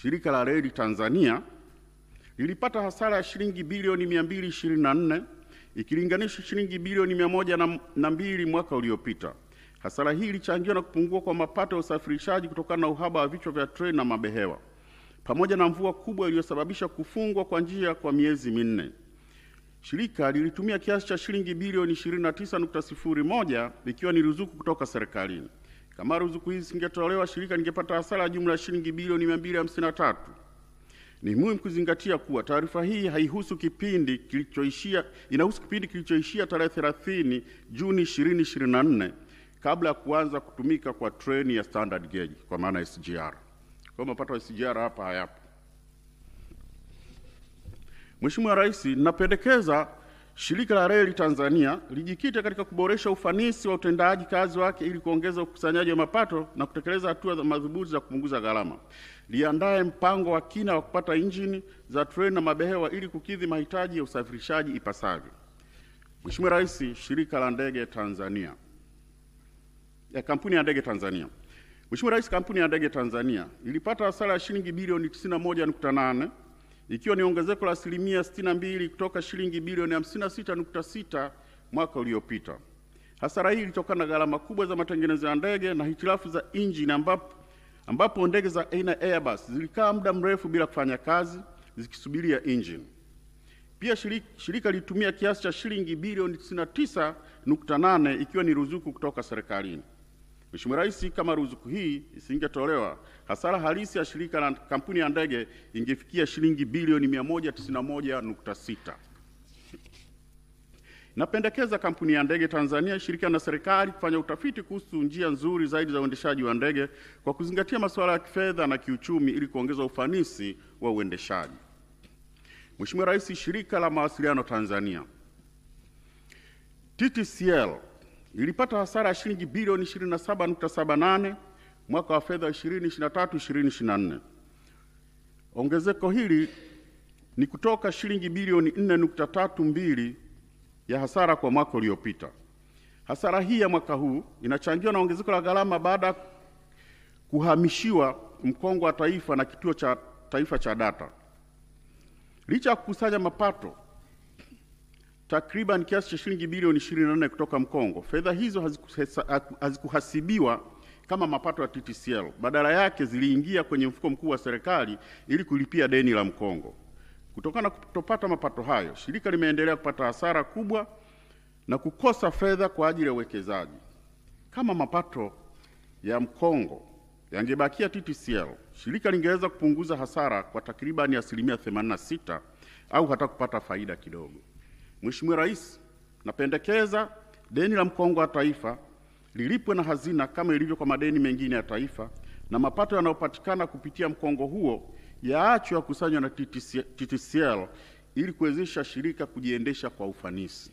shirika la reli Tanzania lilipata hasara ya shilingi bilioni 224 ikilinganishwa shilingi bilioni 102 mwaka uliopita. Hasara hii ilichangiwa na kupungua kwa mapato ya usafirishaji kutokana na uhaba wa vichwa vya treni na mabehewa, pamoja na mvua kubwa iliyosababisha kufungwa kwa njia kwa miezi minne. Shirika lilitumia kiasi cha shilingi bilioni 29.01 ikiwa ni ruzuku kutoka serikalini. Kama ruzuku hizi zingetolewa, shirika lingepata hasara ya jumla ya shilingi bilioni 253. Ni muhimu kuzingatia kuwa taarifa hii inahusu kipindi kilichoishia tarehe 30 Juni 2024 kabla ya kuanza kutumika kwa treni ya standard gauge kwa maana SGR. Kwa mapato ya SGR hapa hayapo. Mheshimiwa Rais, napendekeza shirika la reli Tanzania lijikite katika kuboresha ufanisi wa utendaji kazi wake ili kuongeza ukusanyaji wa mapato na kutekeleza hatua za madhubuti za kupunguza gharama. Liandae mpango wa kina wa kupata injini za treni na mabehewa ili kukidhi mahitaji ya usafirishaji ipasavyo. Mheshimiwa Rais, shirika la ndege Tanzania, kampuni ya ndege Tanzania. Mheshimiwa Rais, kampuni ya ndege Tanzania ilipata hasara ya shilingi bilioni 91.8 ikiwa ni ongezeko la asilimia 62 kutoka shilingi bilioni 56.6 mwaka uliopita. Hasara hii ilitokana na gharama kubwa za matengenezo ya ndege na hitilafu za injini ambapo ndege za aina Airbus zilikaa muda mrefu bila kufanya kazi zikisubiria injini. Pia shirika lilitumia kiasi cha shilingi bilioni 99.8 ikiwa ni ruzuku kutoka serikalini. Mheshimiwa Rais, kama ruzuku hii isingetolewa, hasara halisi ya shirika la kampuni ya ndege ingefikia shilingi bilioni 191.6. Napendekeza kampuni ya ndege Tanzania ishirikiane na serikali kufanya utafiti kuhusu njia nzuri zaidi za uendeshaji wa ndege kwa kuzingatia masuala ya kifedha na kiuchumi ili kuongeza ufanisi wa uendeshaji. Mheshimiwa Rais, shirika la mawasiliano Tanzania TTCL ilipata hasara ya shilingi bilioni 27.78 mwaka wa fedha 2023/2024. Ongezeko hili ni kutoka shilingi bilioni 4.32 ya hasara kwa mwaka uliopita. Hasara hii ya mwaka huu inachangiwa na ongezeko la gharama baada ya kuhamishiwa mkongo wa taifa na kituo cha taifa cha data. Licha ya kukusanya mapato takriban kiasi cha shilingi bilioni 24 kutoka mkongo, fedha hizo hazikuhasibiwa kama mapato ya TTCL. Badala yake ziliingia kwenye mfuko mkuu wa serikali ili kulipia deni la mkongo. Kutokana na kutopata mapato hayo, shirika limeendelea kupata hasara kubwa na kukosa fedha kwa ajili ya uwekezaji. Kama mapato ya mkongo yangebakia TTCL, shirika lingeweza kupunguza hasara kwa takribani asilimia 86 au hata kupata faida kidogo. Mheshimiwa Rais, napendekeza deni la mkongo wa taifa lilipwe na hazina kama ilivyo kwa madeni mengine ya taifa, na mapato yanayopatikana kupitia mkongo huo yaachwe yakusanywe na TTCL ili kuwezesha shirika kujiendesha kwa ufanisi.